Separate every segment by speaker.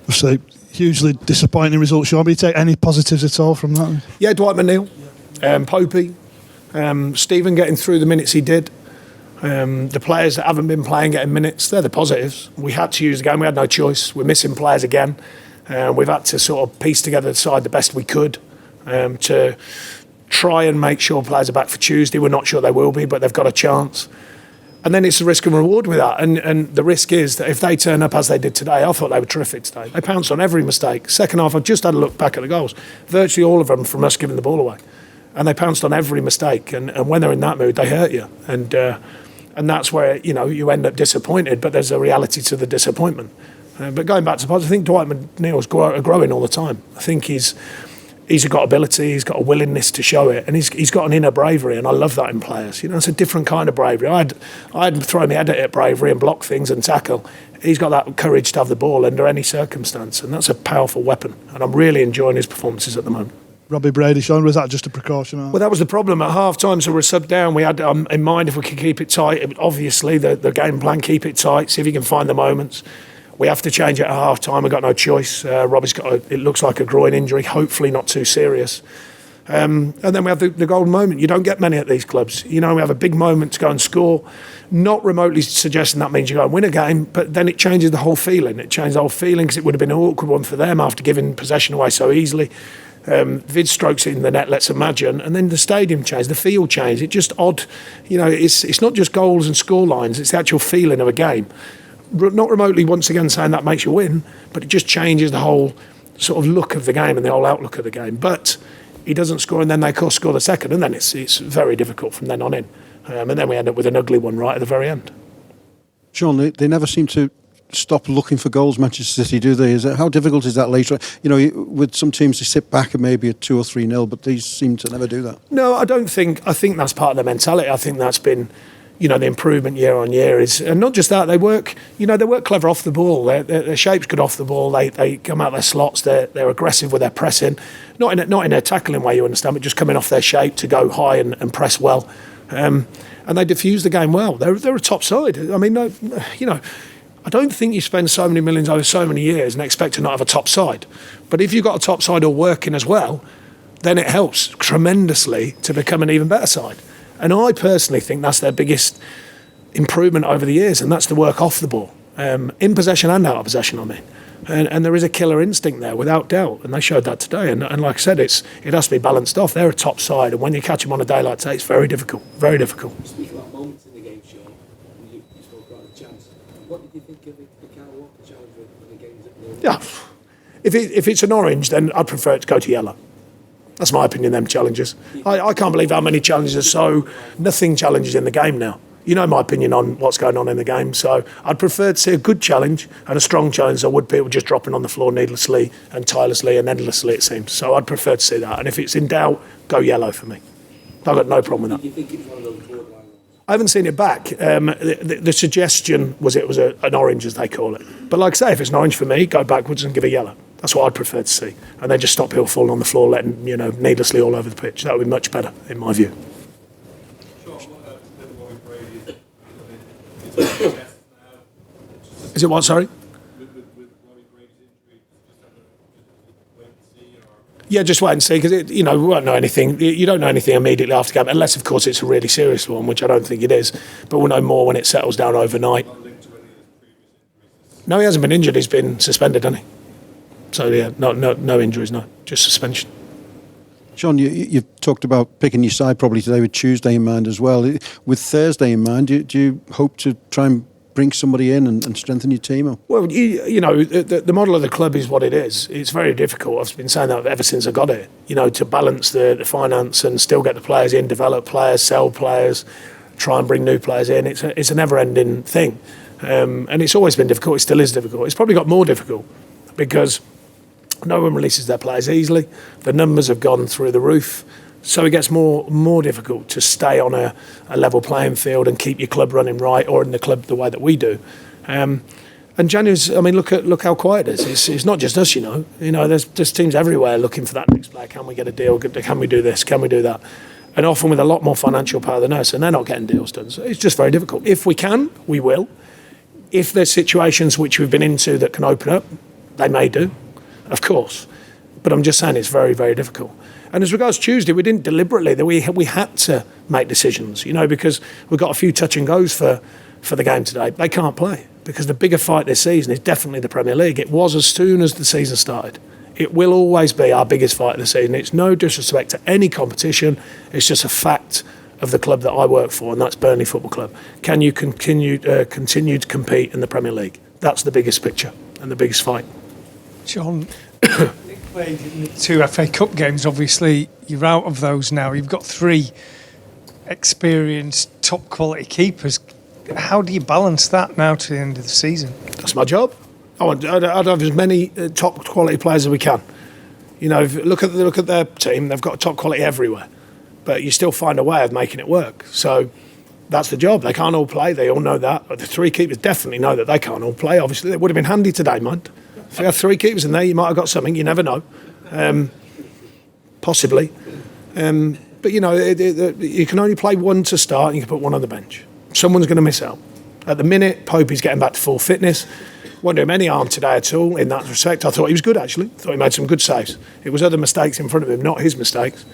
Speaker 1: Obviously, hugely disappointing result, Sean. Do you take any positives at all from that?
Speaker 2: Yeah, Dwight McNeil, Popey, Stephen getting through the minutes he did. The players that haven't been playing getting minutes, they're the positives. We had to use the game, we had no choice. We're missing players again. We've had to sort of piece together the side the best we could to try and make sure players are back for Tuesday. We're not sure they will be, but they've got a chance. And then it's a risk and reward with that. And the risk is that if they turn up as they did today, I thought they were terrific today. They pounced on every mistake. Second half, I just had a look back at the goals. Virtually all of them from us giving the ball away. And they pounced on every mistake. And when they're in that mood, they hurt you. And that's where, you end up disappointed, but there's a reality to the disappointment. But going back to I think Dwight McNeil's growing all the time. I think he's got ability, he's got a willingness to show it, and he's got an inner bravery, and I love that in players. It's a different kind of bravery. I'd throw my head at bravery and block things and tackle. He's got that courage to have the ball under any circumstance, and that's a powerful weapon. And I'm really enjoying his performances at the moment.
Speaker 1: Robbie Brady, Sean, was that just a precaution?
Speaker 2: Well, that was the problem at half time, so we're sub down. We had in mind if we could keep it tight, obviously the game plan, keep it tight, see if you can find the moments. We have to change it at half time. We've got no choice. Robbie's got it looks like a groin injury, hopefully not too serious. And then we have the golden moment. You don't get many at these clubs. We have a big moment to go and score. Not remotely suggesting that means you go and win a game, but then it changes the whole feeling. It changes the whole feeling because it would have been an awkward one for them after giving possession away so easily. Vid strokes it in the net, let's imagine, and then the stadium changed, the field changed. It's just odd. It's not just goals and score lines, it's the actual feeling of a game. Not remotely, once again, saying that makes you win, but it just changes the whole sort of look of the game and the whole outlook of the game. But he doesn't score, and then they score the second, and then it's very difficult from then on in. And then we end up with an ugly one right at the very end.
Speaker 3: Sean, they never seem to stop looking for goals, Manchester City, do they? How difficult is that later? With some teams they sit back and maybe at 2 or 3-0, but these seem to never do that.
Speaker 2: No, I don't think. I think that's part of their mentality. I think that's been, the improvement year on year is, and not just that. They work clever off the ball. Their shape's good off the ball. They come out their slots. They're aggressive with their pressing, not in a tackling way, you understand, but just coming off their shape to go high and press well. And they diffuse the game well. They're a top side. I mean, I don't think you spend so many millions over so many years and expect to not have a top side. But if you've got a top side all working as well, then it helps tremendously to become an even better side. And I personally think that's their biggest improvement over the years, and that's the work off the ball, in possession and out of possession, I mean. And there is a killer instinct there, without doubt, and they showed that today. And like I said, it has to be balanced off. They're a top side, and when you catch them on a day like today, it's very difficult, very difficult.
Speaker 4: Speak about moments in the game, Sean, and you spoke about the chance. What did you think of the Kyle Walker challenge when the game's at the...
Speaker 2: Yeah, if it's an orange, then I'd prefer it to go to yellow. That's my opinion, them challenges. I can't believe how many challenges are so... Nothing challenges in the game now. You know my opinion on what's going on in the game, so I'd prefer to see a good challenge and a strong challenge. I would people just dropping on the floor needlessly and tirelessly and endlessly, it seems. So I'd prefer to see that. And if it's in doubt, go yellow for me. I've got no problem with that.
Speaker 4: Do you think it's one of those borderline?
Speaker 2: I haven't seen it back. The suggestion was it was an orange, as they call it. But like I say, if it's an orange for me, go backwards and give a yellow. That's what I'd prefer to see. And then just stop people falling on the floor, letting, needlessly all over the pitch. That would be much better, in my view. Is it what, sorry? Yeah, just wait and see, because we won't know anything. You don't know anything immediately after the game, unless, of course, it's a really serious one, which I don't think it is. But we'll know more when it settles down overnight. No, he hasn't been injured. He's been suspended, hasn't he? So, yeah, no injuries, no. Just suspension.
Speaker 3: Sean, you've talked about picking your side probably today with Tuesday in mind as well. With Thursday in mind, do you hope to try and bring somebody in and strengthen your team? Or?
Speaker 2: Well, the model of the club is what it is. It's very difficult. I've been saying that ever since I got here. To balance the finance and still get the players in, develop players, sell players, try and bring new players in. It's a never-ending thing. And it's always been difficult. It still is difficult. It's probably got more difficult because no one releases their players easily. The numbers have gone through the roof. So it gets more difficult to stay on a level playing field and keep your club running right, or in the club the way that we do. And January's, look how quiet it is. It's not just us, there's teams everywhere looking for that next player. Can we get a deal? Can we do this? Can we do that? And often with a lot more financial power than us, and they're not getting deals done. So it's just very difficult. If we can, we will. If there's situations which we've been into that can open up, They may do, of course. But I'm just saying it's very, very difficult. And as regards Tuesday, we didn't deliberately. We had to make decisions, because we've got a few touch and goes for the game today. They can't play because the bigger fight this season is definitely the Premier League. It was as soon as the season started. It will always be our biggest fight of the season. It's no disrespect to any competition. It's just a fact of the club that I work for, and that's Burnley Football Club. Can you continue to compete in the Premier League? That's the biggest picture and the biggest fight.
Speaker 5: John, Nick played in the 2 FA Cup games. Obviously, you're out of those now. You've got 3 experienced, top quality keepers. How do you balance that now to the end of the season?
Speaker 2: That's my job. I'd have as many top quality players as we can. If you look at their team. They've got top quality everywhere, but you still find a way of making it work. So that's the job. They can't all play. They all know that. But the 3 keepers definitely know that they can't all play. Obviously, it would have been handy today, mind. If you had 3 keepers in there, you might have got something. You never know. Possibly. But you can only play 1 to start, and you can put 1 on the bench. Someone's going to miss out. At the minute, Popey's getting back to full fitness. Won't do him any harm today at all in that respect. I thought he was good, actually. I thought he made some good saves. It was other mistakes in front of him, not his mistakes.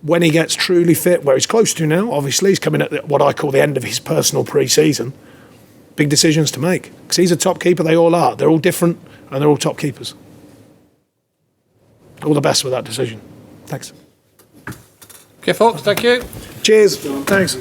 Speaker 2: When he gets truly fit, where he's close to now, obviously, he's coming at what I call the end of his personal pre-season. Big decisions to make. Because he's a top keeper, they all are. They're all different, and they're all top keepers. All the best with that decision. Thanks.
Speaker 6: Okay, folks, thank you.
Speaker 2: Cheers. Thanks.